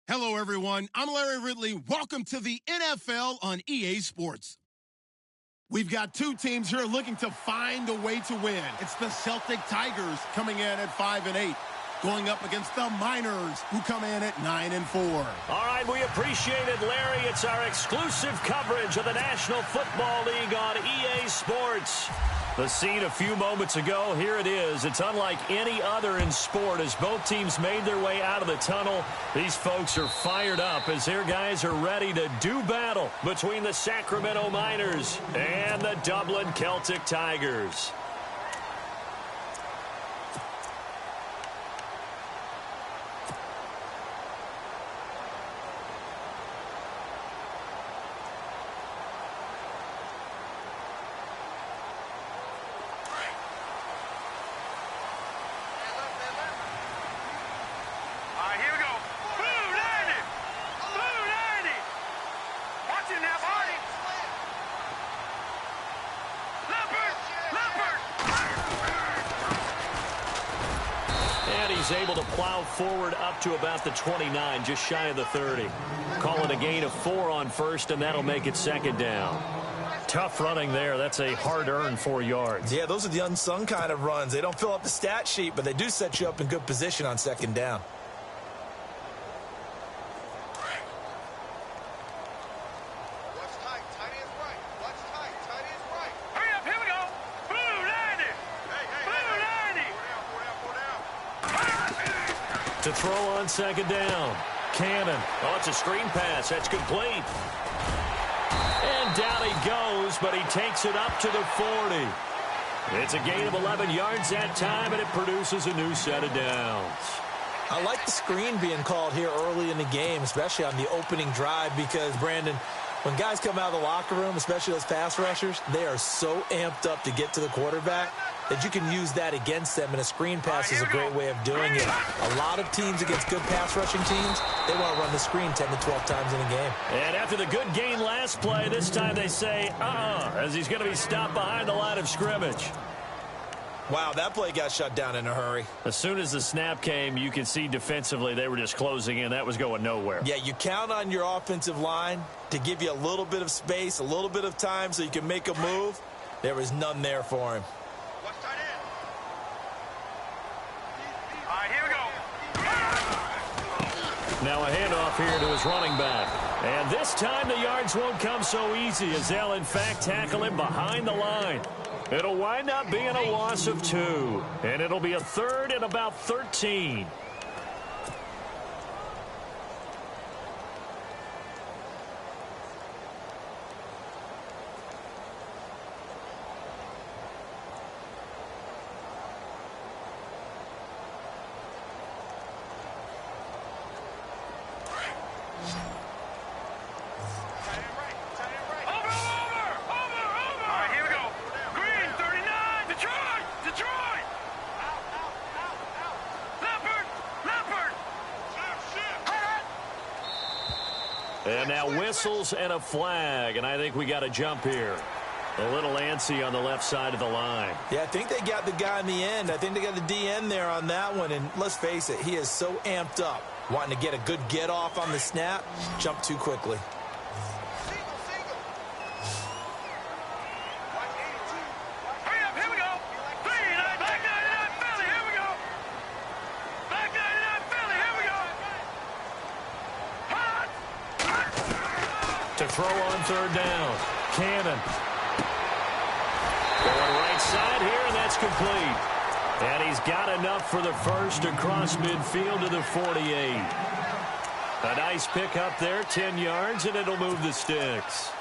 Hello, everyone. I'm Larry Ridley. Welcome to the NFL on EA Sports. We've got two teams here looking to find a way to win. It's the Celtic Tigers coming in at 5-8, going up against the Miners, who come in at 9-4. All right, we appreciate it, Larry. It's our exclusive coverage of the National Football League on EA Sports. The scene a few moments ago, here it is. It's unlike any other in sport as both teams made their way out of the tunnel. These folks are fired up as their guys are ready to do battle between the Sacramento Miners and the Dublin Celtic Tigers. Able to plow forward up to about the 29, just shy of the 30. Call it a gain of 4 on first, and that'll make it second down. Tough running there. That's a hard-earned 4 yards. Yeah, those are the unsung kind of runs. They don't fill up the stat sheet, but they do set you up in good position on second down. To throw on second down. Cannon. Oh, it's a screen pass. That's complete. And down he goes, but he takes it up to the 40. It's a gain of 11 yards that time, and it produces a new set of downs. I like the screen being called here early in the game, especially on the opening drive, because, Brandon, when guys come out of the locker room, especially those pass rushers, they are so amped up to get to the quarterback that you can use that against them, and a screen pass is a great way of doing it. A lot of teams against good pass rushing teams, they want to run the screen 10 to 12 times in a game. And after the good gain last play, this time they say, as he's going to be stopped behind the line of scrimmage. Wow, that play got shut down in a hurry. As soon as the snap came, you could see defensively they were just closing in. That was going nowhere. Yeah, you count on your offensive line to give you a little bit of space, a little bit of time so you can make a move. There was none there for him. Now a handoff here to his running back. And this time the yards won't come so easy as they'll, in fact, tackle him behind the line. It'll wind up being a loss of 2. And it'll be a third and about 13. And now whistles and a flag, and I think we got a jump here. A little antsy on the left side of the line. Yeah, I think they got the guy in the end. I think they got the DN there on that one, and let's face it, he is so amped up, wanting to get a good get-off on the snap, jump too quickly. To throw on third down. Cannon. Going right side here, and that's complete. And he's got enough for the first across midfield to the 48. A nice pick up there, 10 yards, and it'll move the sticks.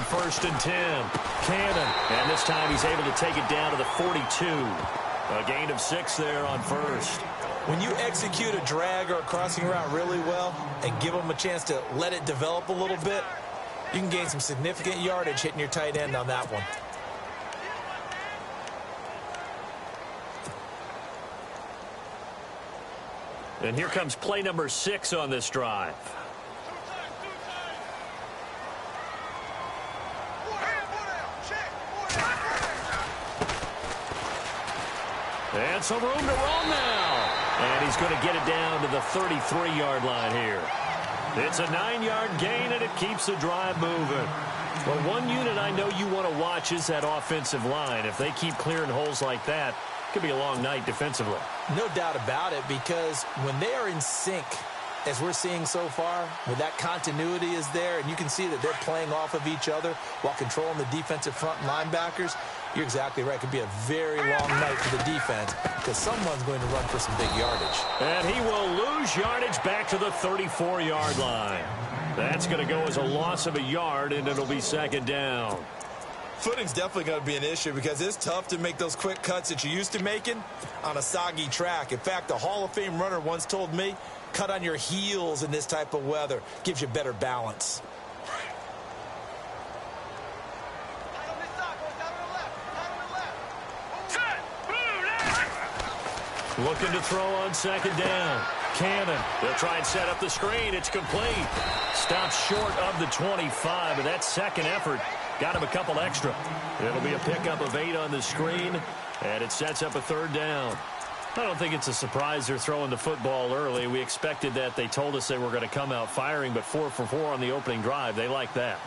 First and 10. Cannon. And this time he's able to take it down to the 42. A gain of 6 there on first. When you execute a drag or a crossing route really well and give them a chance to let it develop a little bit, you can gain some significant yardage hitting your tight end on that one. And here comes play number 6 on this drive. And some room to run now. And he's going to get it down to the 33-yard line here. It's a 9-yard gain, and it keeps the drive moving. Well, one unit I know you want to watch is that offensive line. If they keep clearing holes like that, it could be a long night defensively. No doubt about it, because when they are in sync, as we're seeing so far, when that continuity is there, and you can see that they're playing off of each other while controlling the defensive front linebackers, you're exactly right. It could be a very long night for the defense because someone's going to run for some big yardage. And he will lose yardage back to the 34-yard line. That's going to go as a loss of a yard, and it'll be second down. Footing's definitely going to be an issue because it's tough to make those quick cuts that you're used to making on a soggy track. In fact, a Hall of Fame runner once told me, cut on your heels in this type of weather. Gives you better balance. Looking to throw on second down. Cannon. They'll try and set up the screen. It's complete. Stops short of the 25, but that second effort got him a couple extra. It'll be a pickup of 8 on the screen, and it sets up a third down. I don't think it's a surprise they're throwing the football early. We expected that. They told us they were going to come out firing, but 4 for 4 on the opening drive. They like that.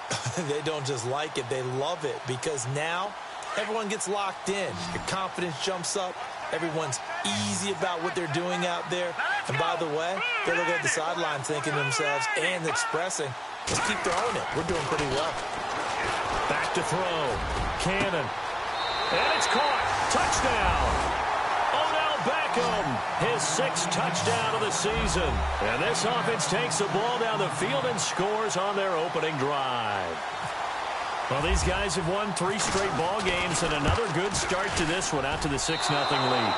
They don't just like it. They love it because now everyone gets locked in. Your confidence jumps up. Everyone's easy about what they're doing out there. And by the way, they're looking at the sideline thinking to themselves and expressing, just keep throwing it. We're doing pretty well. Back to throw. Cannon. And it's caught. Touchdown. Odell Beckham, his 6th touchdown of the season. And this offense takes the ball down the field and scores on their opening drive. Well, these guys have won 3 straight ball games and another good start to this one out to the 6-0 lead.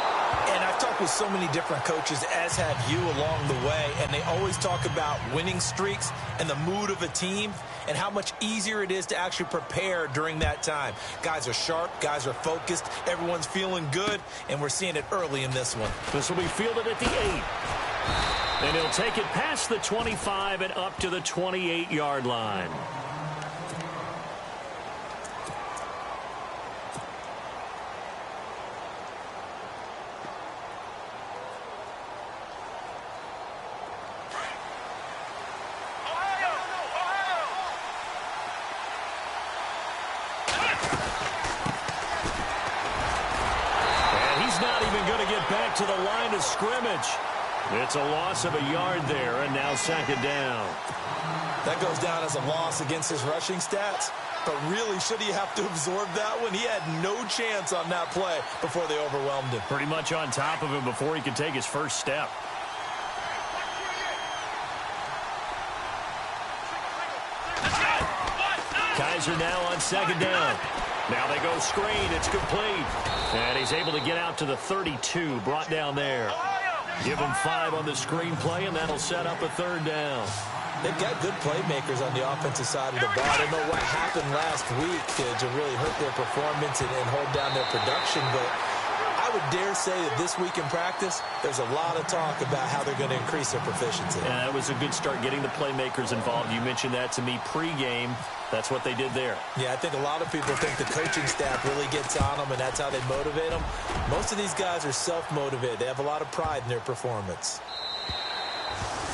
And I've talked with so many different coaches, as have you along the way, and they always talk about winning streaks and the mood of a team and how much easier it is to actually prepare during that time. Guys are sharp, guys are focused, everyone's feeling good, and we're seeing it early in this one. This will be fielded at the 8. And he'll take it past the 25 and up to the 28-yard line. To the line of scrimmage. It's a loss of a yard there, and now second down. That goes down as a loss against his rushing stats, but really, should he have to absorb that one? He had no chance on that play before they overwhelmed him. Pretty much on top of him before he could take his first step. Kaiser now on second down. Now they go screen. It's complete. And he's able to get out to the 32, brought down there. Give him 5 on the screenplay, and that'll set up a third down. They've got good playmakers on the offensive side of the ball. I don't know what happened last week to really hurt their performance and hold down their production, but I would dare say that this week in practice, there's a lot of talk about how they're going to increase their proficiency. Yeah, that was a good start getting the playmakers involved. You mentioned that to me pregame. That's what they did there. Yeah, I think a lot of people think the coaching staff really gets on them, and that's how they motivate them. Most of these guys are self-motivated. They have a lot of pride in their performance.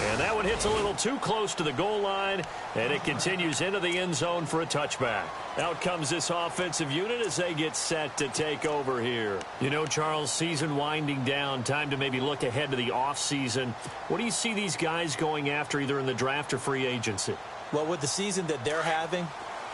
And that one hits a little too close to the goal line, and it continues into the end zone for a touchback. Out comes this offensive unit as they get set to take over here. You know, Charles, season winding down, time to maybe look ahead to the offseason. What do you see these guys going after either in the draft or free agency? Well, with the season that they're having,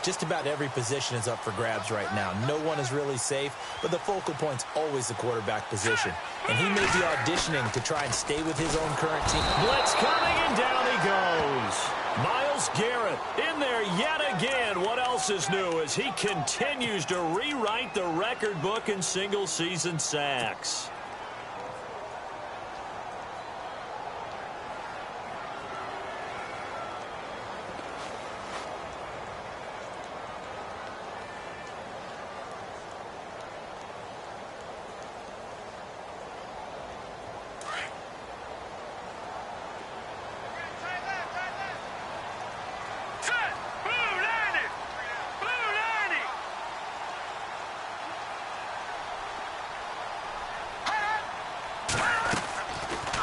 just about every position is up for grabs right now. No one is really safe, but the focal point's always the quarterback position. And he may be auditioning to try and stay with his own current team. Blitz coming, and down he goes. Myles Garrett in there yet again. What else is new as he continues to rewrite the record book in single-season sacks?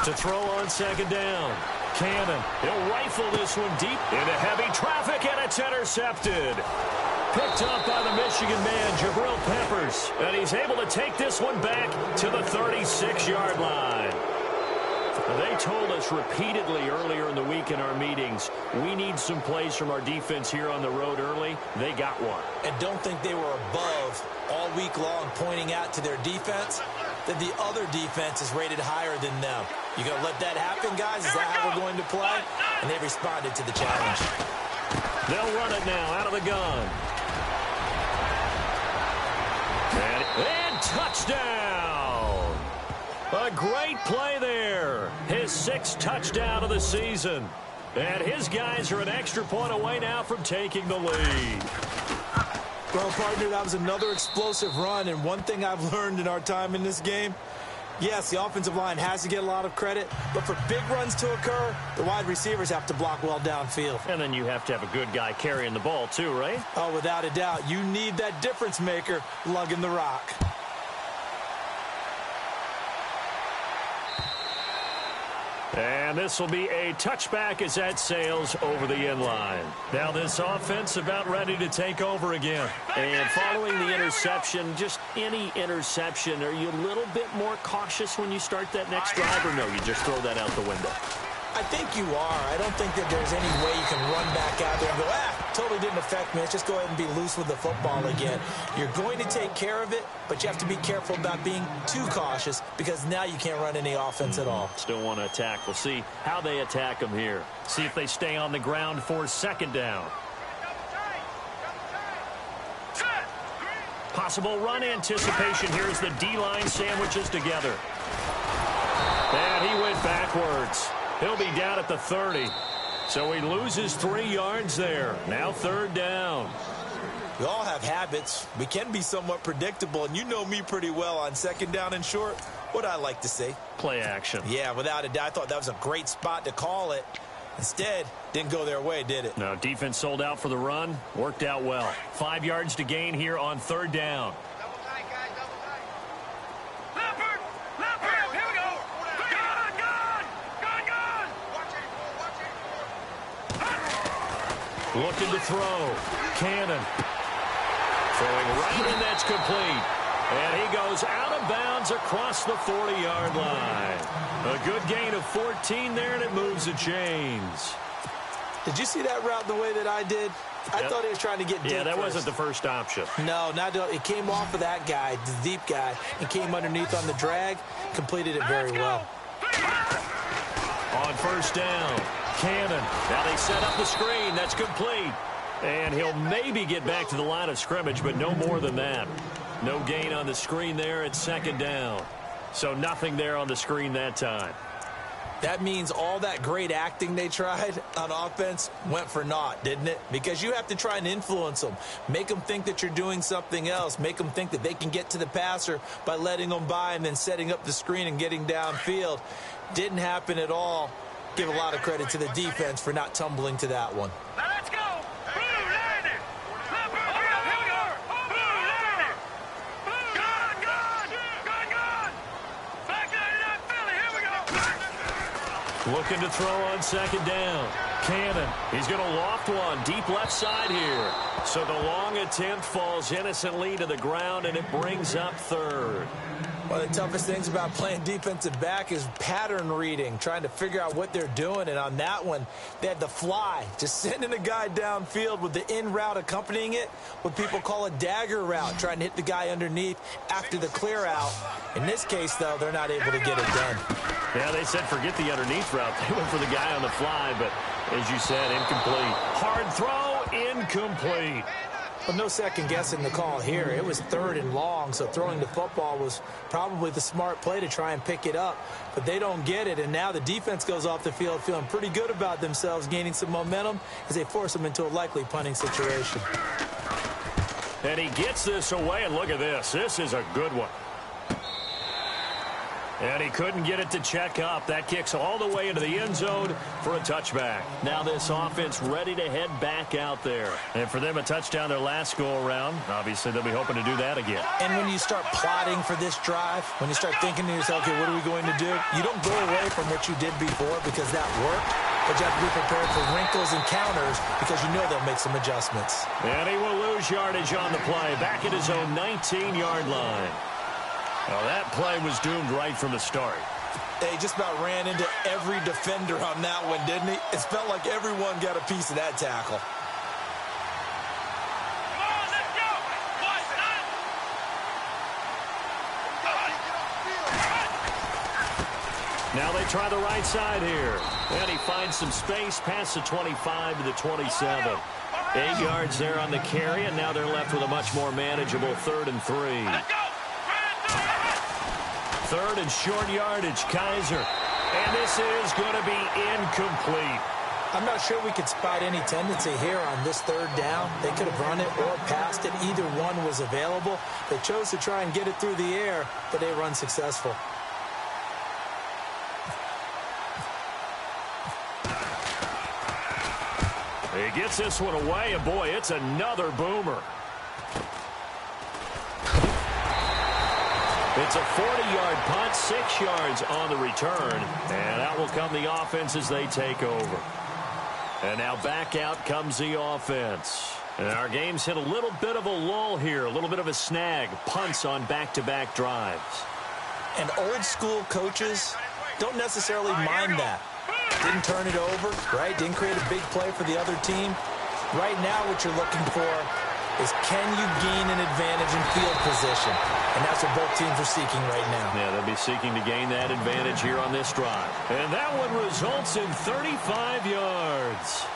To throw on second down. Cannon. He'll rifle this one deep into heavy traffic, and it's intercepted. Picked up by the Michigan man, Jabril Peppers. And he's able to take this one back to the 36-yard line. They told us repeatedly earlier in the week in our meetings, we need some plays from our defense here on the road early. They got one. And don't think they were above all week long pointing out to their defense that the other defense is rated higher than them. You going to let that happen, guys? Is that how we're going to play? And they responded to the challenge. They'll run it now out of the gun. And touchdown! A great play there. His 6th touchdown of the season. And his guys are an extra point away now from taking the lead. Well, partner, that was another explosive run. And one thing I've learned in our time in this game, yes, the offensive line has to get a lot of credit, but for big runs to occur, the wide receivers have to block well downfield. And then you have to have a good guy carrying the ball too, right? Oh, without a doubt. You need that difference maker lugging the rock. And this will be a touchback as that sails over the end line. Now this offense about ready to take over again. And following the interception, just any interception, are you a little bit more cautious when you start that next drive, or no, you just throw that out the window? I think you are. I don't think that there's any way you can run back out there and go, totally didn't affect me. Let's just go ahead and be loose with the football again. You're going to take care of it, but you have to be careful about being too cautious because now you can't run any offense at all. Still want to attack. We'll see how they attack them here. See if they stay on the ground for second down. Possible run anticipation here as the D-line sandwiches together. And he went backwards. He'll be down at the 30. So he loses 3 yards there. Now 3rd down. We all have habits. We can be somewhat predictable, and you know me pretty well on second down and short. What I like to say? Play action. Yeah, without a doubt. I thought that was a great spot to call it. Instead, didn't go their way, did it? No, defense sold out for the run. Worked out well. 5 yards to gain here on 3rd down. Looking to throw. Cannon. Throwing right, and that's complete. And he goes out of bounds across the 40-yard line. A good gain of 14 there, and it moves the chains. Did you see that route the way that I did? I thought he was trying to get deep. Yeah, that first. wasn't the first option. No, it came off of that guy, the deep guy, and came underneath on the drag. Completed it very well. On 1st down. Cannon. Now they set up the screen. That's complete. And he'll maybe get back to the line of scrimmage, but no more than that. No gain on the screen there at 2nd down. So nothing there on the screen that time. That means all that great acting they tried on offense went for naught, didn't it? Because you have to try and influence them. Make them think that you're doing something else. Make them think that they can get to the passer by letting them by and then setting up the screen and getting downfield. Didn't happen at all. Give a lot of credit to the defense for not tumbling to that one. Now let's go. Blue landing. Here we go. Blue landing. Gun. Back to that Philly. Here we go. Looking to throw on 2nd down. Cannon. He's going to loft one deep left side here. So the long attempt falls innocently to the ground, and it brings up 3rd. One of the toughest things about playing defensive back is pattern reading, trying to figure out what they're doing. And on that one, they had the fly, just sending a guy downfield with the in route accompanying it, what people call a dagger route, trying to hit the guy underneath after the clear out. In this case, though, they're not able to get it done. Yeah, they said forget the underneath route. They went for the guy on the fly, but as you said, incomplete. Hard throw, incomplete. Well, no second guessing the call here. It was 3rd and long, so throwing the football was probably the smart play to try and pick it up. But they don't get it, and now the defense goes off the field feeling pretty good about themselves, gaining some momentum as they force them into a likely punting situation. And he gets this away, and look at this. This is a good one. And he couldn't get it to check up. That kicks all the way into the end zone for a touchback. Now this offense ready to head back out there. And for them, a touchdown their last go-around. Obviously, they'll be hoping to do that again. And when you start plotting for this drive, when you start thinking to yourself, okay, what are we going to do? You don't go away from what you did before because that worked. But you have to be prepared for wrinkles and counters because you know they'll make some adjustments. And he will lose yardage on the play. Back at his own 19-yard line. Well, that play was doomed right from the start. He just about ran into every defender on that one, didn't he? It felt like everyone got a piece of that tackle. Come on, let's go! Now they try the right side here. And he finds some space past the 25 to the 27. 8 yards there on the carry, and now they're left with a much more manageable 3rd and 3. Let's go! 3rd and short yardage, Kaiser. And this is going to be incomplete. I'm not sure we could spot any tendency here on this 3rd down. They could have run it or passed it. Either one was available. They chose to try and get it through the air, but they were unsuccessful. He gets this one away, and boy, it's another boomer. It's a 40-yard punt, 6 yards on the return, and out will come the offense as they take over. And now back out comes the offense. And our game's hit a little bit of a lull here, a little bit of a snag, punts on back-to-back drives. And old-school coaches don't necessarily mind that. Didn't turn it over, right? Didn't create a big play for the other team. Right now what you're looking for is can you gain an advantage in field position? And that's what both teams are seeking right now. Yeah, they'll be seeking to gain that advantage here on this drive. And that one results in 35 yards.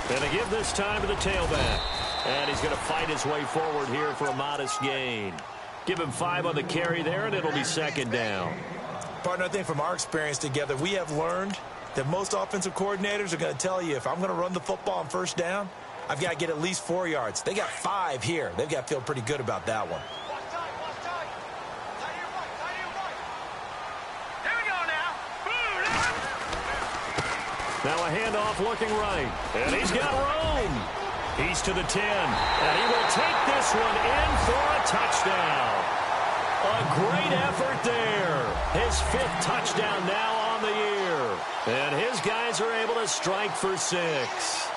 And they give this time to the tailback. And he's going to fight his way forward here for a modest gain. Give him 5 on the carry there, and it'll be 2nd down. Partner, I think from our experience together, we have learned that most offensive coordinators are going to tell you, if I'm going to run the football on 1st down, I've got to get at least 4 yards. They got 5 here. They've got to feel pretty good about that one. Now a handoff looking right. And he's got room. He's to the 10. And he will take this one in for a touchdown. A great effort there. His 5th touchdown now on the year. And his guys are able to strike for 6.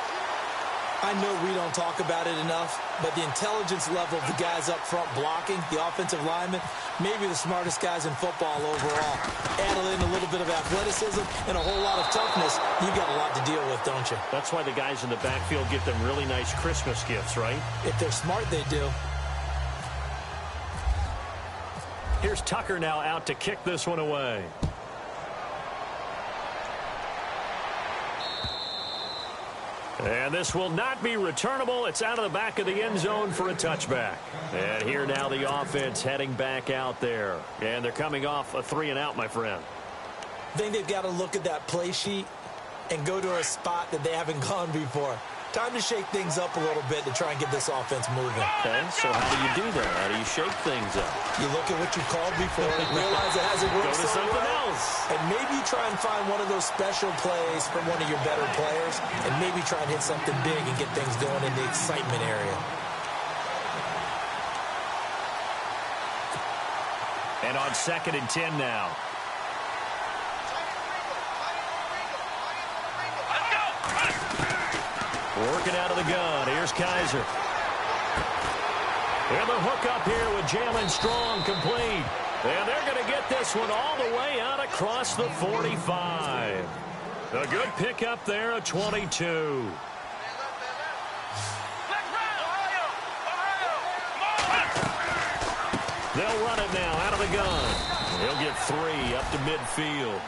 I know we don't talk about it enough, but the intelligence level of the guys up front blocking, the offensive linemen, maybe the smartest guys in football overall. Add in a little bit of athleticism and a whole lot of toughness, you've got a lot to deal with, don't you? That's why the guys in the backfield get them really nice Christmas gifts, right? If they're smart, they do. Here's Tucker now out to kick this one away. And this will not be returnable. It's out of the back of the end zone for a touchback. And here now the offense heading back out there. And they're coming off a 3-and-out, my friend. I think they've got to look at that play sheet and go to a spot that they haven't gone before. Time to shake things up a little bit to try and get this offense moving. Okay, so how do you do that? How do you shake things up? You look at what you called before, realize it hasn't worked Go to so something well, else. and maybe try and find one of those special plays from one of your better players, and maybe try and hit something big and get things going in the excitement area. And on 2nd and 10 now. Working out of the gun. Here's Kaiser. And the hook up here with Jalen Strong complete. And they're going to get this one all the way out across the 45. A good pickup there, a 22. They'll run it now out of the gun. He'll get 3 up to midfield.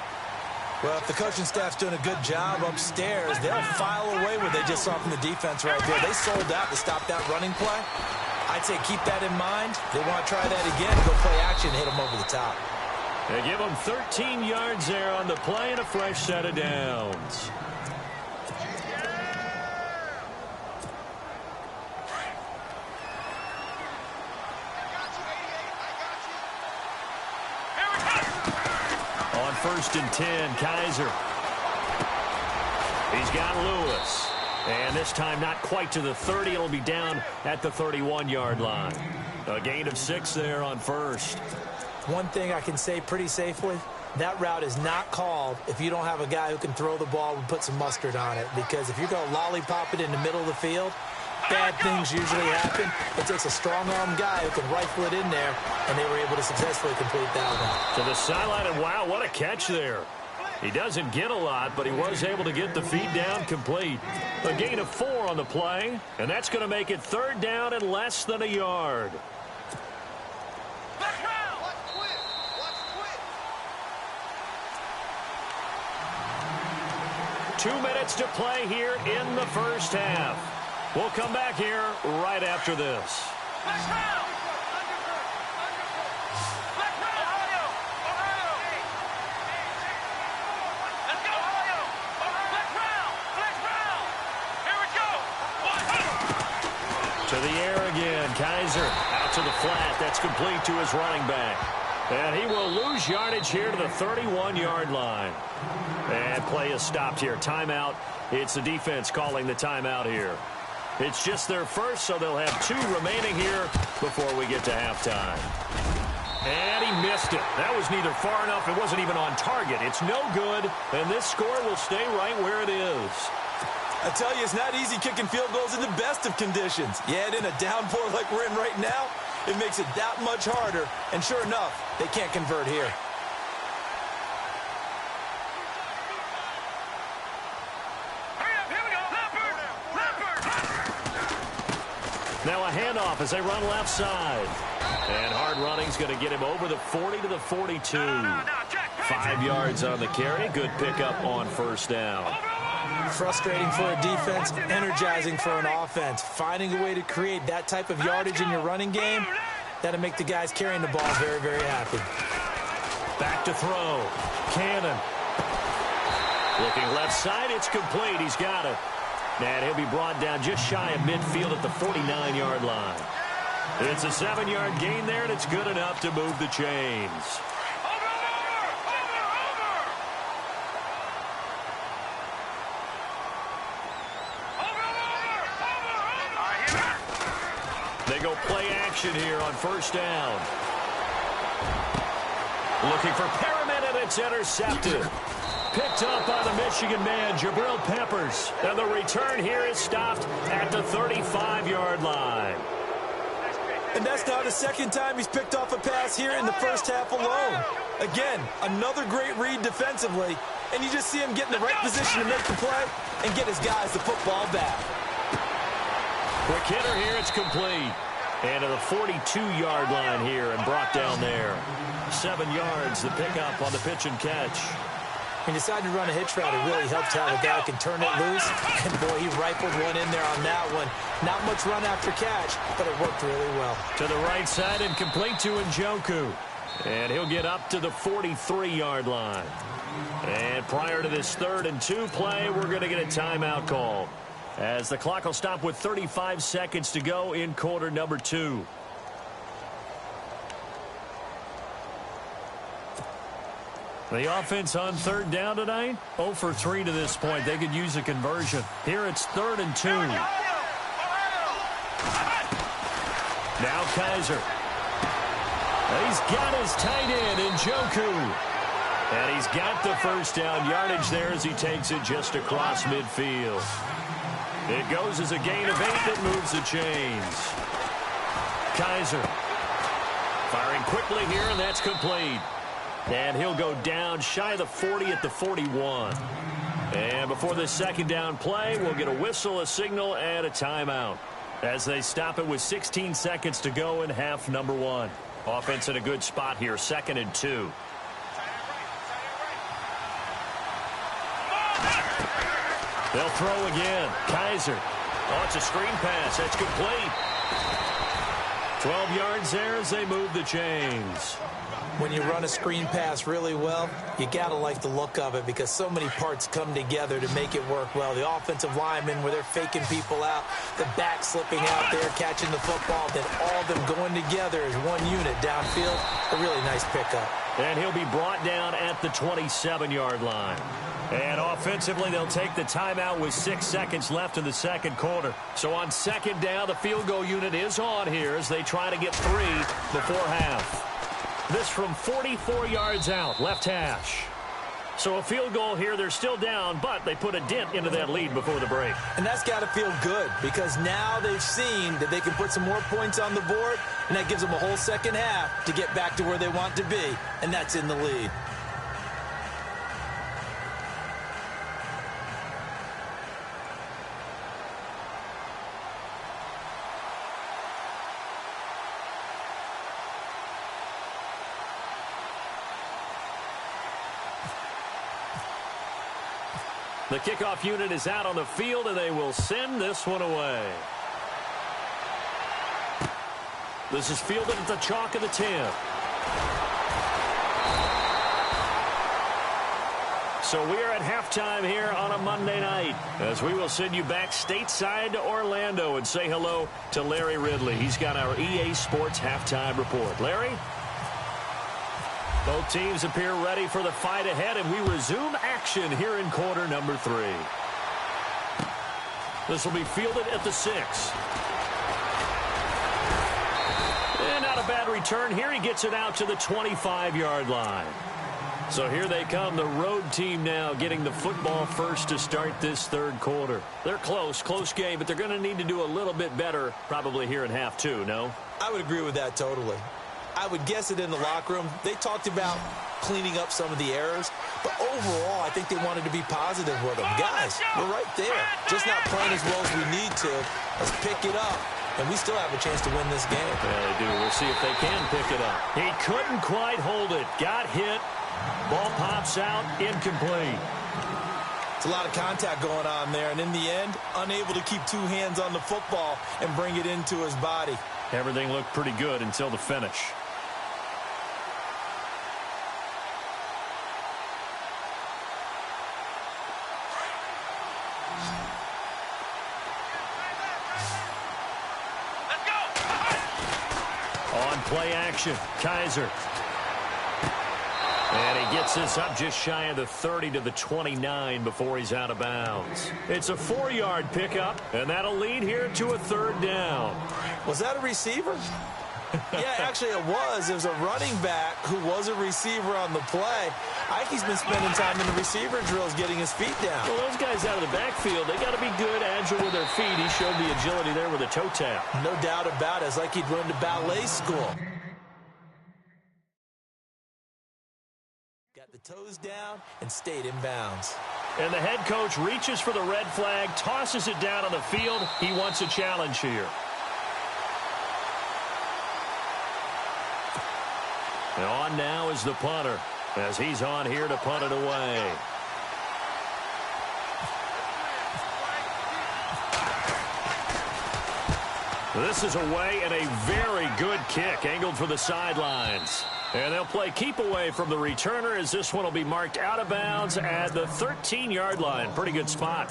Well, if the coaching staff's doing a good job upstairs, they'll file away what they just saw from the defense right there. They sold out to stop that running play. I'd say keep that in mind. They want to try that again, go play action, hit them over the top. They give them 13 yards there on the play and a fresh set of downs. On 1st and 10, Kaiser. He's got Lewis. And this time not quite to the 30. It'll be down at the 31-yard line. A gain of 6 there on 1st. One thing I can say pretty safely, that route is not called if you don't have a guy who can throw the ball and put some mustard on it. Because if you're going to lollipop it in the middle of the field, bad things usually happen. It takes a strong-arm guy who can rifle it in there, and they were able to successfully complete that one. To the sideline, and wow, what a catch there. He doesn't get a lot, but he was able to get the feed down complete. A gain of 4 on the play, and that's going to make it 3rd down and less than a yard. Two minutes to play here in the first half. We'll come back here right after this. To the air again. Kaiser out to the flat. That's complete to his running back. And he will lose yardage here to the 31-yard line. And play is stopped here. Timeout. It's the defense calling the timeout here. It's just their first, so they'll have 2 remaining here before we get to halftime. And he missed it. That was neither far enough. It wasn't even on target. It's no good, and this score will stay right where it is. I tell you, it's not easy kicking field goals in the best of conditions. Yet in a downpour like we're in right now, it makes it that much harder. And sure enough, they can't convert here. Now a handoff as they run left side. And hard running's going to get him over the 40 to the 42. 5 yards on the carry. Good pickup on 1st down. Frustrating for a defense, energizing for an offense. Finding a way to create that type of yardage in your running game, that'll make the guys carrying the ball very, very happy. Back to throw. Cannon. Looking left side, it's complete. He's got it. And he'll be brought down just shy of midfield at the 49-yard line. It's a 7-yard gain there, and it's good enough to move the chains. They go play action here on 1st down. Looking for Perriman, and it's intercepted. Picked up by the Michigan man, Jabril Peppers. And the return here is stopped at the 35-yard line. And that's now the 2nd time he's picked off a pass here in the first half alone. Again, another great read defensively. And you just see him get in the right position to make the play and get his guys the football back. Quick hitter here, it's complete. And to the 42-yard line here and brought down there. 7 yards, the pickup on the pitch and catch. He decided to run a hitch route. It really helps how the guy can turn it loose. And, boy, he rifled one in there on that one. Not much run after catch, but it worked really well. To the right side and complete to Njoku. And he'll get up to the 43-yard line. And prior to this 3rd and 2 play, we're going to get a timeout call, as the clock will stop with 35 seconds to go in quarter number 2. The offense on 3rd down tonight, 0 for 3 to this point. They could use a conversion. Here it's 3rd and 2. Now Kaiser. He's got his tight end, Njoku. And he's got the 1st down yardage there as he takes it just across midfield. It goes as a gain of 8 that moves the chains. Kaiser firing quickly here, and that's complete. And he'll go down shy of the 40 at the 41. And before this 2nd down play, we'll get a whistle, a signal, and a timeout, as they stop it with 16 seconds to go in half number 1. Offense in a good spot here, 2nd and 2. They'll throw again. Kaiser. Oh, it's a screen pass. That's complete. 12 yards there as they move the chains. When you run a screen pass really well, you got to like the look of it because so many parts come together to make it work well. The offensive linemen where they're faking people out, the back slipping out there, catching the football, then all of them going together as one unit downfield. A really nice pickup. And he'll be brought down at the 27-yard line. And offensively, they'll take the timeout with 6 seconds left in the second quarter. So on second down, the field goal unit is on here as they try to get 3 before half. This from 44 yards out, left hash. So a field goal here, they're still down, but they put a dent into that lead before the break. And that's got to feel good because now they've seen that they can put some more points on the board, and that gives them a whole second half to get back to where they want to be, and that's in the lead. The kickoff unit is out on the field, and they will send this one away. This is fielded at the chalk of the 10. So we are at halftime here on a Monday night as we will send you back stateside to Orlando and say hello to Larry Ridley. He's got our EA Sports halftime report. Larry? Both teams appear ready for the fight ahead, and we resume action here in quarter number 3. This will be fielded at the 6. And not a bad return here. He gets it out to the 25-yard line. So here they come, the road team now getting the football first to start this third quarter. They're close game, but they're going to need to do a little bit better probably here in half 2, no? I would agree with that totally. I would guess it in the locker room. They talked about cleaning up some of the errors, but overall, I think they wanted to be positive with them. Guys, we're right there. Just not playing as well as we need to. Let's pick it up, and we still have a chance to win this game. Yeah, they do. We'll see if they can pick it up. He couldn't quite hold it. Got hit. Ball pops out. Incomplete. It's a lot of contact going on there, and in the end, unable to keep 2 hands on the football and bring it into his body. Everything looked pretty good until the finish. Play action. Kaiser. And he gets this up just shy of the 30 to the 29 before he's out of bounds. It's a 4-yard pickup, and that'll lead here to a 3rd down. Was that a receiver? Yeah, actually it was. It was a running back who was a receiver on the play. I think he's been spending time in the receiver drills getting his feet down. Well, those guys out of the backfield, they got to be good, agile with their feet. He showed the agility there with a toe tap. No doubt about it. It's like he'd run to ballet school. Got the toes down and stayed in bounds. And the head coach reaches for the red flag, tosses it down on the field. He wants a challenge here. And on now is the punter as he's on here to punt it away. This is away and a very good kick angled for the sidelines. And they'll play keep away from the returner as this one will be marked out of bounds at the 13-yard line. Pretty good spot.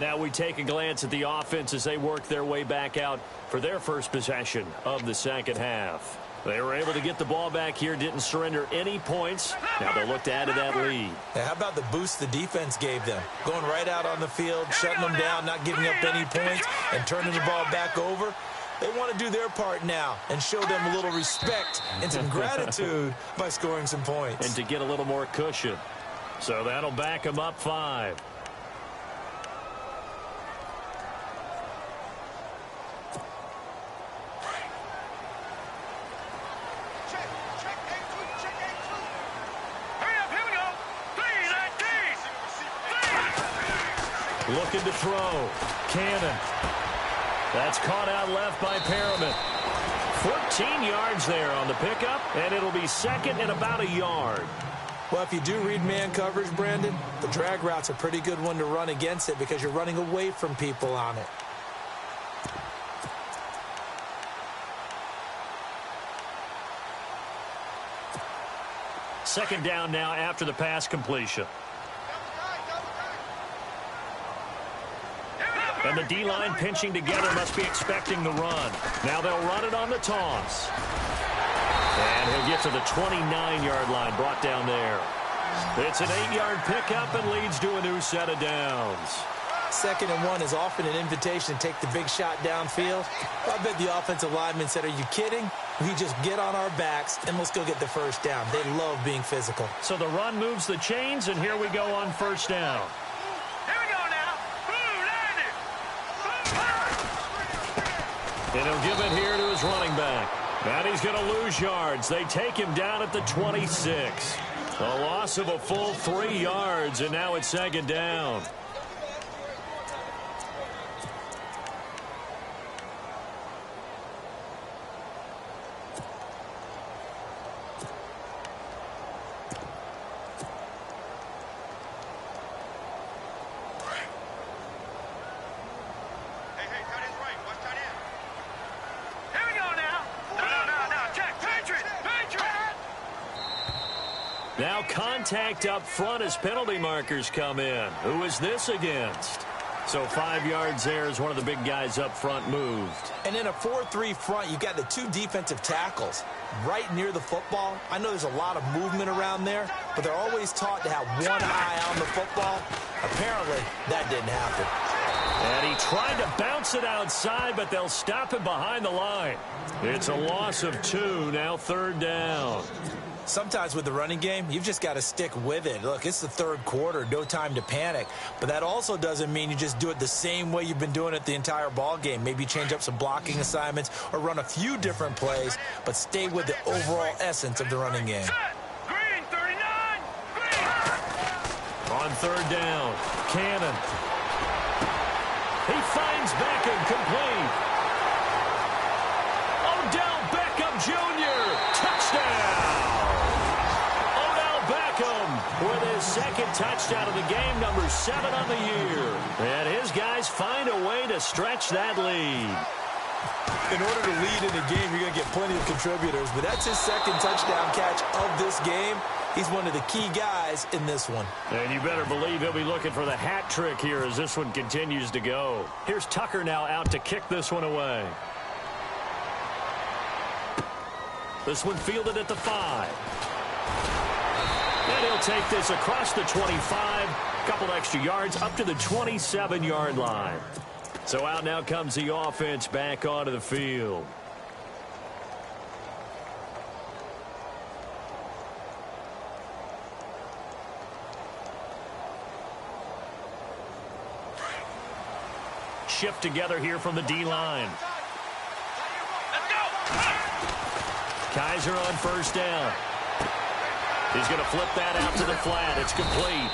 Now we take a glance at the offense as they work their way back out for their first possession of the second half. They were able to get the ball back here, didn't surrender any points. Now they'll look to add to that lead. Hey, how about the boost the defense gave them? Going right out on the field, shutting them down, not giving up any points, and turning the ball back over. They want to do their part now and show them a little respect and some gratitude by scoring some points. And to get a little more cushion. So that'll back them up 5. Looking to throw. Cannon. That's caught out left by Perriman. 14 yards there on the pickup, and it'll be second and about a yard. Well, if you do read man coverage, Brandon, the drag route's a pretty good one to run against it because you're running away from people on it. Second down now after the pass completion. And the D-line pinching together must be expecting the run. Now they'll run it on the toss. And he'll get to the 29-yard line, brought down there. It's an 8-yard pickup and leads to a new set of downs. 2nd and 1 is often an invitation to take the big shot downfield. I bet the offensive lineman said, are you kidding? We just get on our backs and let's go get the first down. They love being physical. So the run moves the chains, and here we go on first down. Here we go now. And he'll give it here to his running back. And he's going to lose yards. They take him down at the 26. A loss of a full 3 yards, and now it's 2nd down. Now contact up front as penalty markers come in. Who is this against? So 5 yards there as one of the big guys up front moved. And in a 4-3 front, you've got the 2 defensive tackles right near the football. I know there's a lot of movement around there, but they're always taught to have one eye on the football. Apparently, that didn't happen. And he tried to bounce it outside, but they'll stop him behind the line. It's a loss of 2, now 3rd down. Sometimes with the running game, you've just got to stick with it. Look, it's the 3rd quarter, no time to panic. But that also doesn't mean you just do it the same way you've been doing it the entire ball game. Maybe change up some blocking assignments or run a few different plays, but stay with the overall essence of the running game. Green 39. Green. On 3rd down, Cannon. He finds Beckham complete. Odell Beckham Jr. Touchdown. With his 2nd touchdown of the game, number 7 on the year. And his guys find a way to stretch that lead. In order to lead in a game, you're going to get plenty of contributors, but that's his 2nd touchdown catch of this game. He's one of the key guys in this one. And you better believe he'll be looking for the hat trick here as this one continues to go. Here's Tucker now out to kick this one away. This one fielded at the 5. And he'll take this across the 25, couple extra yards up to the 27-yard line. So out now comes the offense back onto the field. Shift together here from the D-line. Let's go. Kaiser on first down. He's going to flip that out to the flat. It's complete.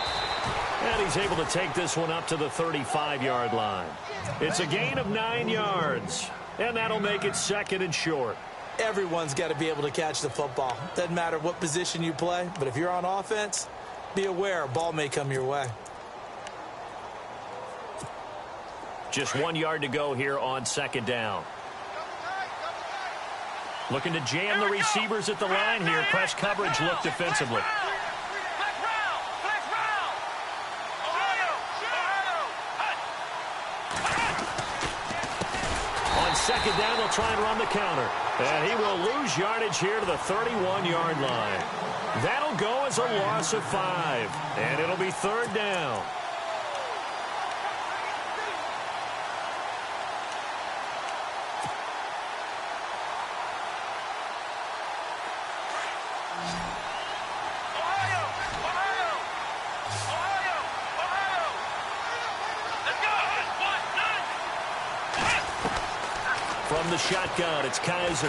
And he's able to take this one up to the 35-yard line. It's a gain of 9 yards. And that'll make it 2nd and short. Everyone's got to be able to catch the football. Doesn't matter what position you play, but if you're on offense, be aware a ball may come your way. Just 1 yard to go here on 2nd down. Looking to jam the receivers at the line here. Press coverage look defensively. On 2nd down, they'll try and run the counter. And he will lose yardage here to the 31-yard line. That'll go as a loss of 5. And it'll be 3rd down. From the shotgun, it's Kaiser.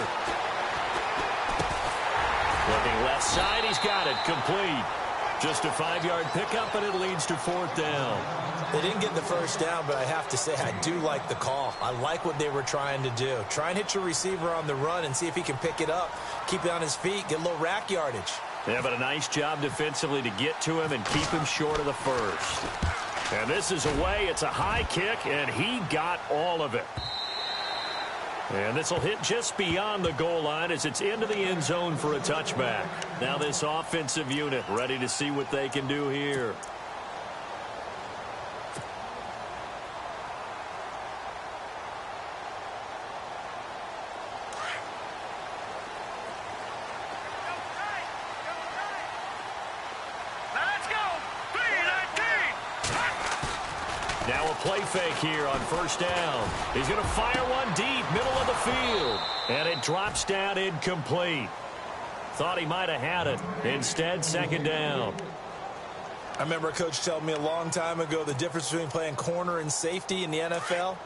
Looking left side, he's got it. Complete. Just a 5-yard pickup, and it leads to 4th down. They didn't get the first down, but I have to say I do like the call. I like what they were trying to do. Try and hit your receiver on the run and see if he can pick it up. Keep it on his feet, get a little rack yardage. Yeah, but a nice job defensively to get to him and keep him short of the first. And this is away. It's a high kick, and he got all of it. And this will hit just beyond the goal line as it's into the end zone for a touchback. Now this offensive unit ready to see what they can do here. Now a play fake here on first down. He's going to fire one deep, middle of the field. And it drops down incomplete. Thought he might have had it. Instead, second down. I remember a coach telling me a long time ago the difference between playing corner and safety in the NFL.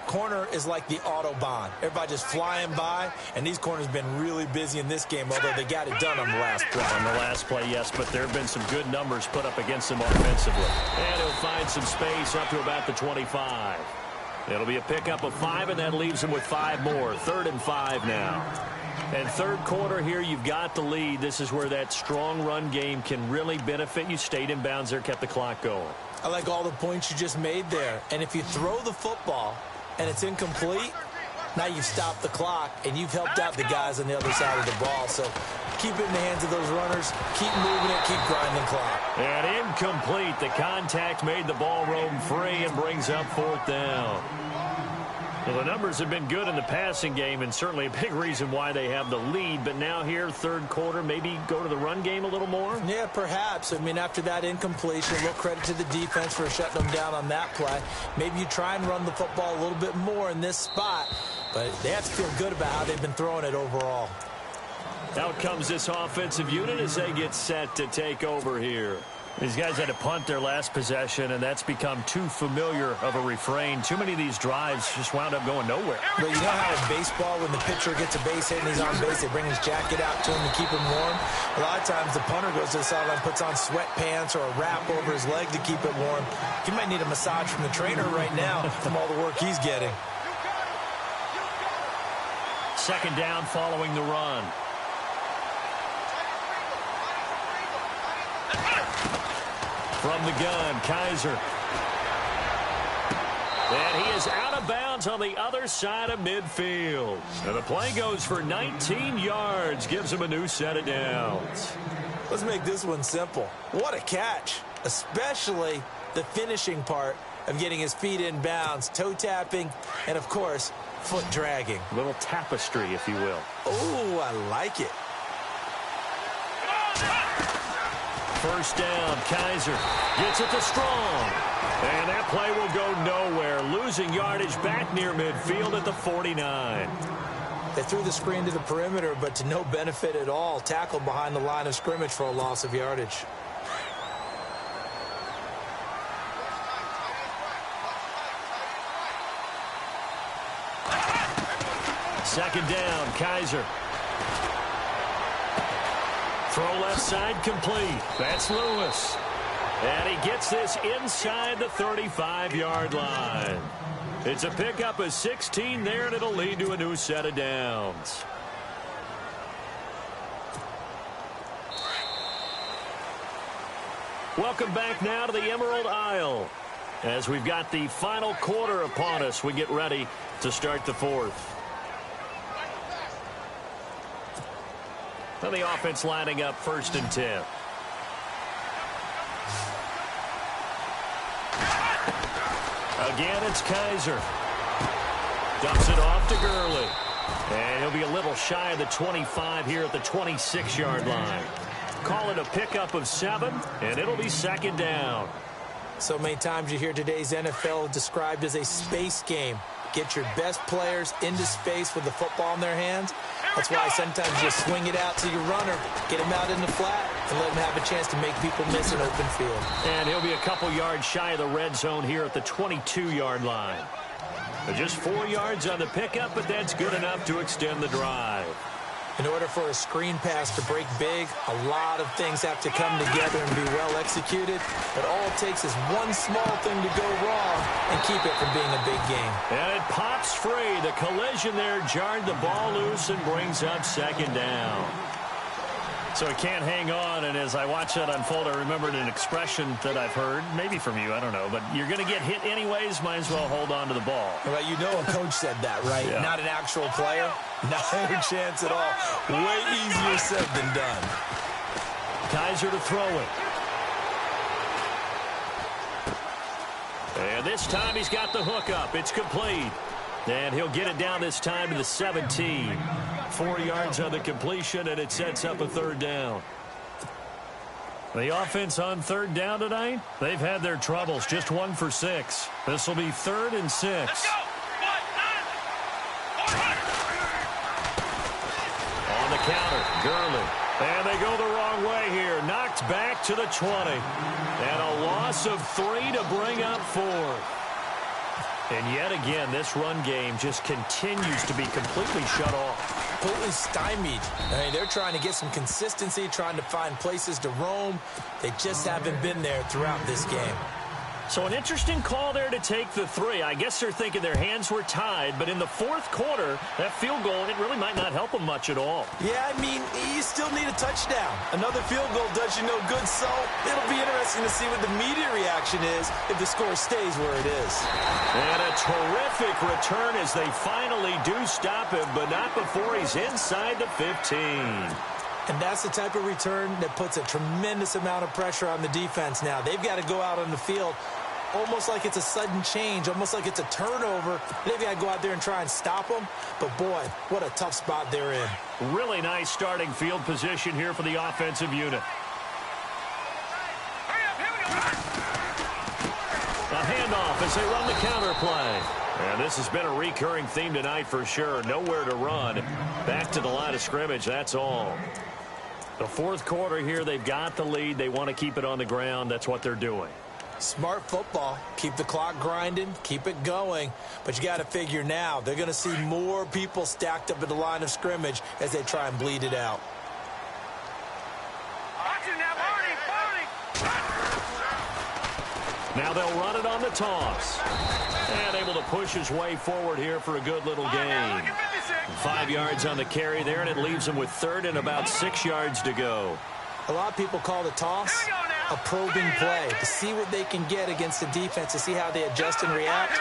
Corner is like the Autobahn. Everybody just flying by, and these corners have been really busy in this game, although they got it done on the last play. On the last play, yes, but there have been some good numbers put up against them offensively. And he'll find some space up to about the 25. It'll be a pickup of 5, and that leaves him with 5 more. 3rd and 5 now. And third quarter here, you've got the lead. This is where that strong run game can really benefit you. Stayed in bounds there, kept the clock going. I like all the points you just made there. And if you throw the football and it's incomplete, now you've stopped the clock and you've helped out the guys on the other side of the ball. So keep it in the hands of those runners, keep moving it, keep grinding clock. And incomplete. The contact made the ball roam free and brings up 4th down. Well, the numbers have been good in the passing game and certainly a big reason why they have the lead. But now here, third quarter, maybe go to the run game a little more? Yeah, perhaps. I mean, after that incompletion, a little credit to the defense for shutting them down on that play. Maybe you try and run the football a little bit more in this spot. But they have to feel good about how they've been throwing it overall. Out comes this offensive unit as they get set to take over here. These guys had to punt their last possession, and that's become too familiar of a refrain. Too many of these drives just wound up going nowhere. But you know how in baseball, when the pitcher gets a base hit and he's on base, they bring his jacket out to him to keep him warm? A lot of times the punter goes to the sideline, puts on sweatpants or a wrap over his leg to keep it warm. He might need a massage from the trainer right now from all the work he's getting. Second down following the run. From the gun, Kaiser. And he is out of bounds on the other side of midfield. And the play goes for 19 yards, gives him a new set of downs. Let's make this one simple. What a catch, especially the finishing part of getting his feet in bounds, toe tapping, and, of course, foot dragging. A little tapestry, if you will. Oh, I like it. First down, Kaiser gets it to Strong. And that play will go nowhere. Losing yardage back near midfield at the 49. They threw the screen to the perimeter, but to no benefit at all. Tackled behind the line of scrimmage for a loss of yardage. Second down, Kaiser. Throw left side complete. That's Lewis. And he gets this inside the 35-yard line. It's a pickup of 16 there, and it'll lead to a new set of downs. Welcome back now to the Emerald Isle. As we've got the final quarter upon us, we get ready to start the fourth. And the offense lining up 1st and 10. Again, it's Kaiser. Dumps it off to Gurley. And he'll be a little shy of the 25 here at the 26-yard line. Call it a pickup of 7, and it'll be second down. So many times you hear today's NFL described as a space game. Get your best players into space with the football in their hands. That's why sometimes you swing it out to your runner, get him out in the flat, and let him have a chance to make people miss an open field. And he'll be a couple yards shy of the red zone here at the 22-yard line. Just 4 yards on the pickup, but that's good enough to extend the drive. In order for a screen pass to break big, a lot of things have to come together and be well executed. But all it takes is one small thing to go wrong and keep it from being a big game. And it pops free. The collision there jarred the ball loose and brings up second down. So So he can't hang on, and as I watch that unfold, I remembered an expression that I've heard, maybe from you, I don't know, but you're going to get hit anyways, might as well hold on to the ball. Well, you know a coach said that, right? Yeah. Not an actual player. Not a chance at all. Way easier said than done. Kaiser to throw it. And this time he's got the hook up. It's complete. And he'll get it down this time to the 17. 4 yards on the completion, and it sets up a third down. The offense on third down tonight, they've had their troubles. Just 1 for 6. This will be 3rd and 6. Let's go. On the counter, Gurley. And they go the wrong way here. Knocked back to the 20. And a loss of 3 to bring up 4. And yet again, this run game just continues to be completely shut off. Completely stymied. I mean, they're trying to get some consistency, trying to find places to roam. They just haven't been there throughout this game. So an interesting call there to take the 3. I guess they're thinking their hands were tied, but in the 4th quarter, that field goal, it really might not help them much at all. Yeah, I mean, you still need a touchdown. Another field goal does you no good, so it'll be interesting to see what the media reaction is if the score stays where it is. And a terrific return as they finally do stop him, but not before he's inside the 15. And that's the type of return that puts a tremendous amount of pressure on the defense now. They've got to go out on the field almost like it's a sudden change, almost like it's a turnover. They've got to go out there and try and stop them. But, boy, what a tough spot they're in. Really nice starting field position here for the offensive unit. Hurry up, here we go. A handoff as they run the counter play. And this has been a recurring theme tonight for sure. Nowhere to run. Back to the line of scrimmage, that's all. The 4th quarter here, they've got the lead. They want to keep it on the ground. That's what they're doing. Smart football. Keep the clock grinding. Keep it going. But you got to figure now, they're going to see more people stacked up at the line of scrimmage as they try and bleed it out. Watch him now, Barney. Now they'll run it on the toss. And able to push his way forward here for a good little gain. 5 yards on the carry there, and it leaves him with 3rd and about 6 yards to go. A lot of people call the toss a probing play to see what they can get against the defense, to see how they adjust and react.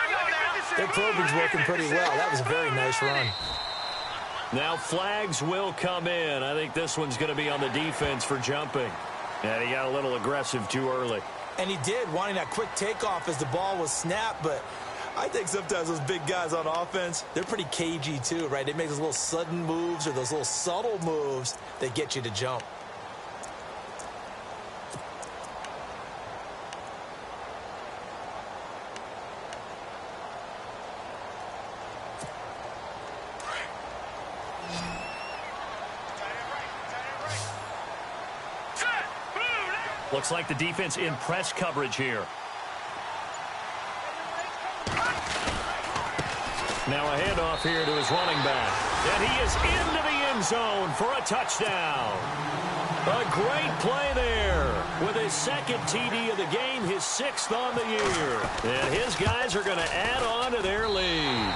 Their probing's working pretty well. That was a very nice run. Now flags will come in. I think this one's going to be on the defense for jumping. And he got a little aggressive too early. And he did, wanting that quick takeoff as the ball was snapped, but I think sometimes those big guys on offense, they're pretty cagey too, right? They make those little sudden moves or those little subtle moves that get you to jump. Looks like the defense in press coverage here. Now a handoff here to his running back. And he is into the end zone for a touchdown. A great play there with his 2nd TD of the game, his 6th on the year. And his guys are going to add on to their lead.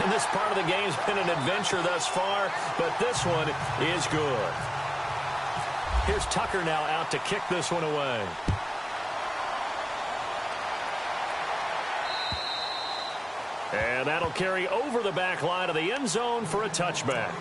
And this part of the game's been an adventure thus far, but this one is good. Here's Tucker now out to kick this one away. And that'll carry over the back line of the end zone for a touchback.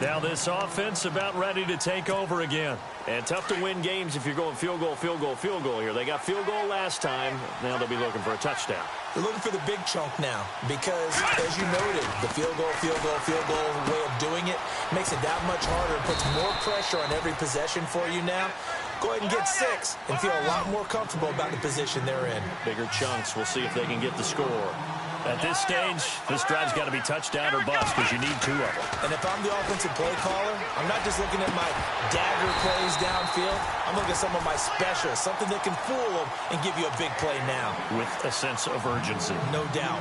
Now this offense about ready to take over again. And tough to win games if you're going field goal, field goal, field goal here. They got field goal last time. Now they'll be looking for a touchdown. They're looking for the big chunk now because, as you noted, the field goal way of doing it makes it that much harder. It puts more pressure on every possession for you now. Go ahead and get 6 and feel a lot more comfortable about the position they're in. Bigger chunks. We'll see if they can get the score. At this stage, this drive's got to be touchdown or bust because you need 2 of them. And if I'm the offensive play caller, I'm not just looking at my dagger plays downfield. I'm looking at some of my specials, something that can fool them and give you a big play now. With a sense of urgency. No doubt.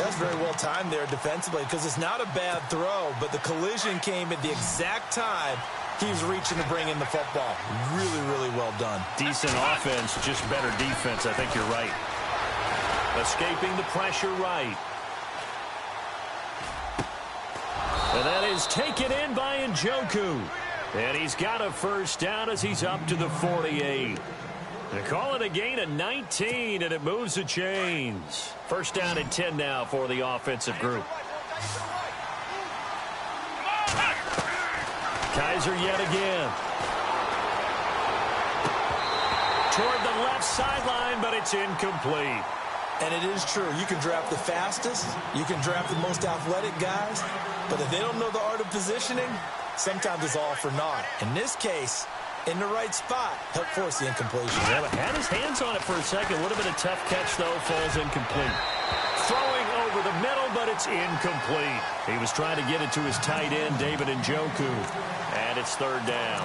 That's very well timed there defensively because it's not a bad throw, but the collision came at the exact time he was reaching to bring in the football. Really, really well done. Decent offense, just better defense. I think you're right. Escaping the pressure right. And that is taken in by Njoku. And he's got a first down as he's up to the 48. They call it a gain of 19, and it moves the chains. First down and 10 now for the offensive group. Kaiser yet again. Toward the left sideline, but it's incomplete. And it is true. You can draft the fastest. You can draft the most athletic guys. But if they don't know the art of positioning, sometimes it's all for naught. In this case, in the right spot, help force the incompletion. Yeah, but had his hands on it for a second. Would have been a tough catch, though. Falls incomplete. Throwing over the middle, but it's incomplete. He was trying to get it to his tight end, David Njoku. And it's third down.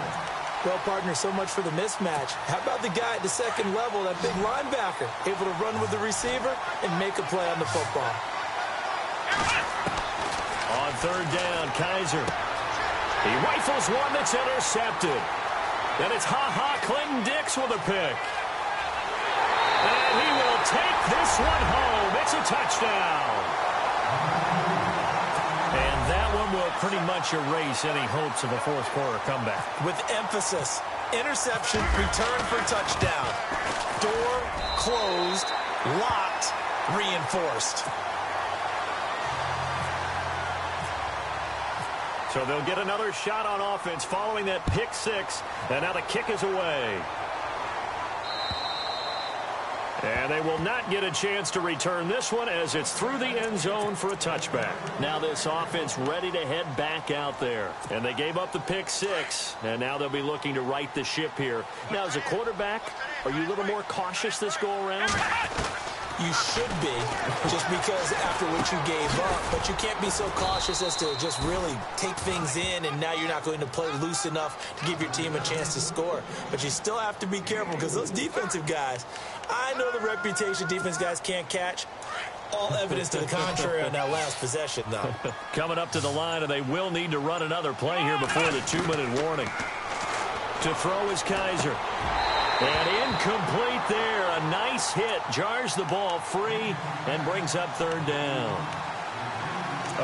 Well, partner, so much for the mismatch. How about the guy at the second level, that big linebacker, able to run with the receiver and make a play on the football? On third down, Kaiser. He rifles one that's intercepted. Then it's Clinton Dix with a pick. And he will take this one home. It's a touchdown. And that one will pretty much erase any hopes of a fourth quarter comeback. With emphasis, interception, return for touchdown. Door closed, locked, reinforced. So they'll get another shot on offense following that pick six. And now the kick is away. And they will not get a chance to return this one as it's through the end zone for a touchback. Now this offense ready to head back out there. And they gave up the pick six. And now they'll be looking to right the ship here. Now as a quarterback, are you a little more cautious this go around? You should be, just because after what you gave up. But you can't be so cautious as to just really take things in, and now you're not going to play loose enough to give your team a chance to score. But you still have to be careful because those defensive guys, I know the reputation defense guys can't catch. All evidence to the contrary on that last possession, though. Coming up to the line, and they will need to run another play here before the 2-minute warning. To throw is Kaiser. And incomplete there. A nice hit. Jars the ball free and brings up third down.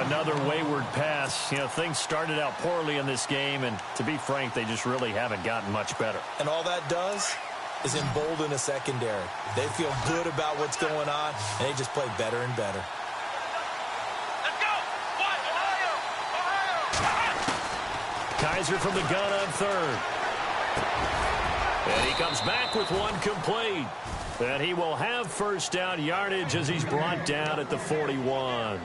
Another wayward pass. You know, things started out poorly in this game, and to be frank, they just really haven't gotten much better. And all that does is embolden a secondary. They feel good about what's going on, and they just play better and better. Let's go! Ohio! Kaiser from the gun on third. And he comes back with one complete. And he will have first down yardage as he's brought down at the 41.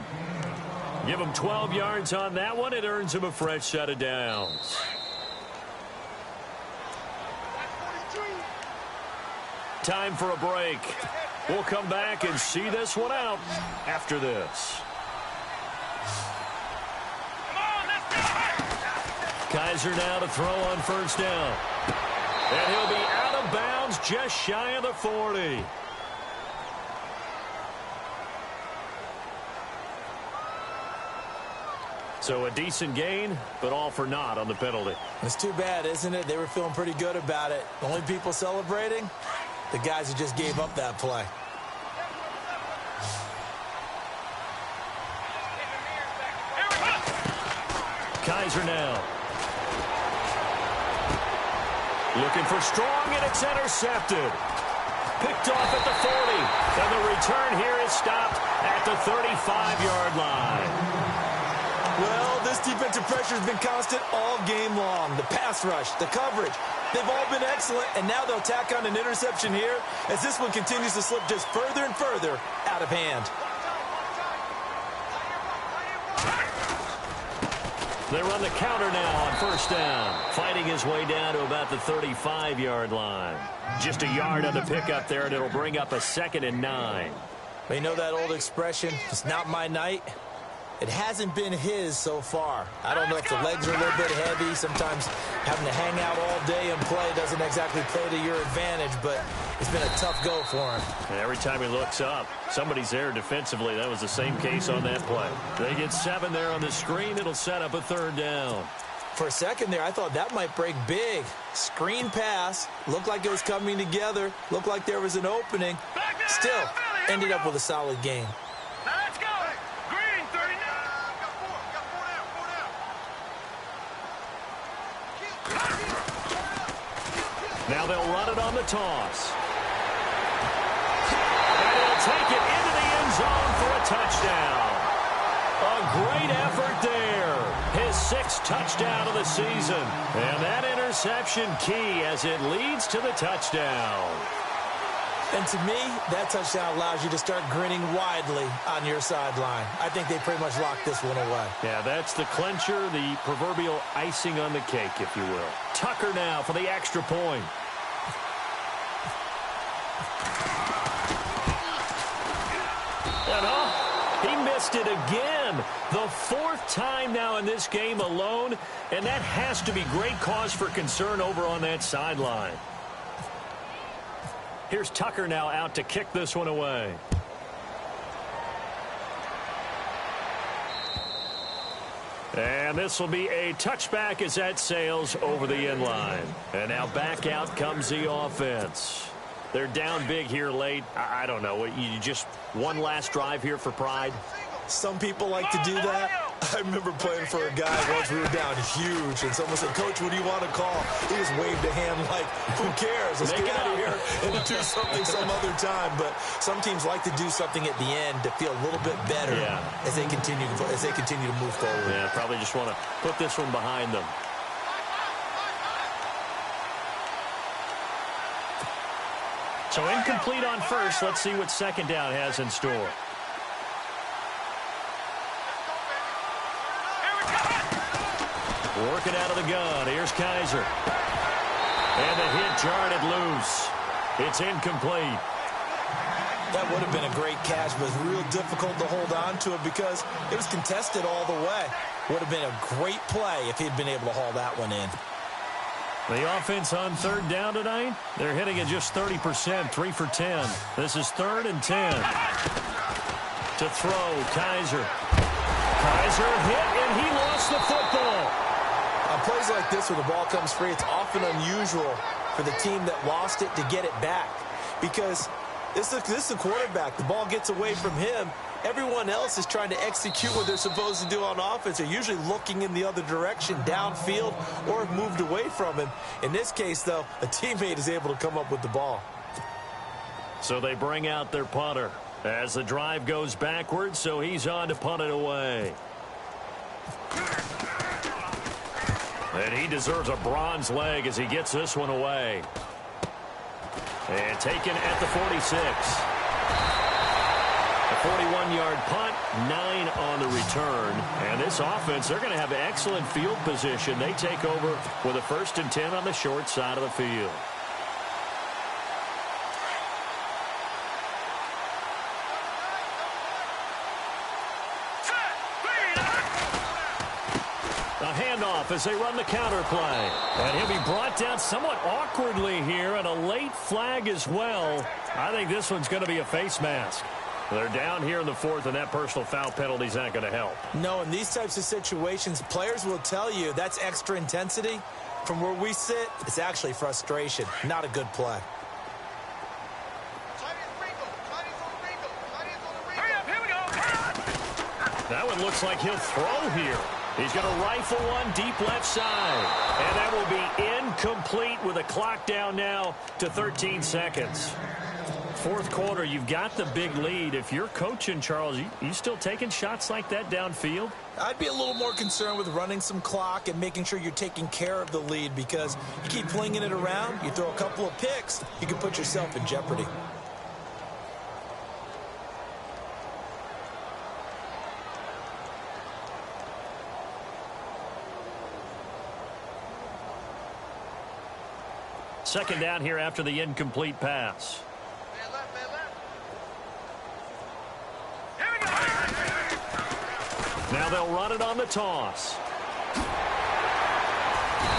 Give him 12 yards on that one. It earns him a fresh set of downs. Time for a break. We'll come back and see this one out after this. Kaiser now to throw on first down. And he'll be out of bounds just shy of the 40. So a decent gain, but all for naught on the penalty. It's too bad, isn't it? They were feeling pretty good about it. The only people celebrating, the guys who just gave up that play. Kaiser now. Looking for strong, and it's intercepted. Picked off at the 40. And the return here is stopped at the 35-yard line. Well, this defensive pressure has been constant all game long. The pass rush, the coverage, they've all been excellent, and now they'll tack on an interception here as this one continues to slip just further and further out of hand. They run the counter now on first down. Fighting his way down to about the 35-yard line. Just a yard on the pickup there, and it'll bring up a 2nd and 9. You know that old expression, it's not my night? It hasn't been his so far. I don't know if the legs are a little bit heavy. Sometimes having to hang out all day and play doesn't exactly play to your advantage, but it's been a tough go for him. And every time he looks up, somebody's there defensively. That was the same case on that play. They get 7 there on the screen. It'll set up a 3rd down. For a second there, I thought that might break big. Screen pass. Looked like it was coming together. Looked like there was an opening. Still, ended up with a solid gain. Now let's go. Green, 39. Now they'll run it on the toss. And he'll take it into the end zone for a touchdown. A great effort there. His 6th touchdown of the season. And that interception key as it leads to the touchdown. And to me, that touchdown allows you to start grinning widely on your sideline. I think they pretty much locked this one away. Yeah, that's the clincher, the proverbial icing on the cake, if you will. Tucker now for the extra point. And he missed it again. The 4th time now in this game alone, and that has to be great cause for concern over on that sideline. Here's Tucker now out to kick this one away. And this will be a touchback as that sails over the end line. And now back out comes the offense. They're down big here late. I don't know. You just one last drive here for pride? Some people like to do that. I remember playing for a guy once we were down huge, and someone said, "Coach, what do you want to call?" He just waved a hand like, "Who cares? Let's get out of here and do something some other time." But some teams like to do something at the end to feel a little bit better as they continue to move forward. Yeah, probably just want to put this one behind them. So incomplete on first. Let's see what second down has in store. Working out of the gun. Here's Kaiser. And the hit jarred it loose. It's incomplete. That would have been a great catch, but it's real difficult to hold on to it because it was contested all the way. Would have been a great play if he'd been able to haul that one in. The offense on 3rd down tonight, they're hitting at just 30%, 3 for 10. This is 3rd and 10. To throw, Kaiser. Kaiser hit, and he lost the football. On plays like this where the ball comes free, it's often unusual for the team that lost it to get it back because this is the quarterback. The ball gets away from him. Everyone else is trying to execute what they're supposed to do on offense. They're usually looking in the other direction, downfield, or have moved away from him. In this case, though, a teammate is able to come up with the ball. So they bring out their punter as the drive goes backwards, so he's on to punt it away. And he deserves a bronze leg as he gets this one away. And taken at the 46. A 41-yard punt, 9 on the return. And this offense, they're going to have excellent field position. They take over with a 1st and 10 on the short side of the field. A handoff as they run the counter play. And he'll be brought down somewhat awkwardly here, and a late flag as well. I think this one's going to be a face mask. They're down here in the 4th, and that personal foul penalty is not going to help. No, in these types of situations, players will tell you that's extra intensity. From where we sit, it's actually frustration. Not a good play. That one looks like he'll throw here. He's going to rifle one deep left side. And that will be incomplete with a clock down now to 13 seconds. 4th quarter, you've got the big lead. If you're coaching, Charles, you still taking shots like that downfield? I'd be a little more concerned with running some clock and making sure you're taking care of the lead because you keep flinging it around, you throw a couple of picks, you can put yourself in jeopardy. Second down here after the incomplete pass. Now they'll run it on the toss.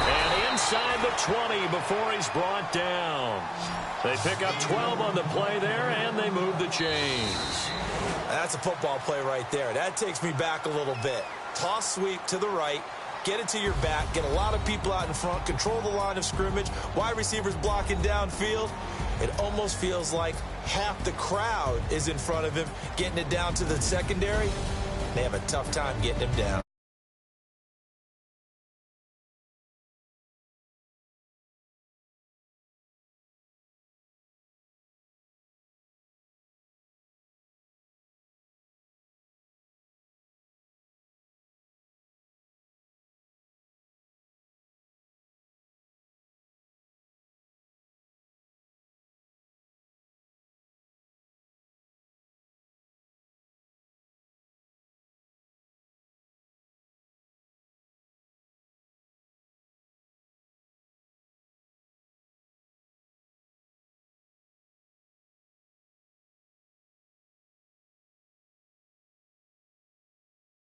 And inside the 20 before he's brought down. They pick up 12 on the play there, and they move the chains. That's a football play right there. That takes me back a little bit. Toss sweep to the right. Get it to your back. Get a lot of people out in front. Control the line of scrimmage. Wide receivers blocking downfield. It almost feels like half the crowd is in front of him, getting it down to the secondary. They have a tough time getting him down.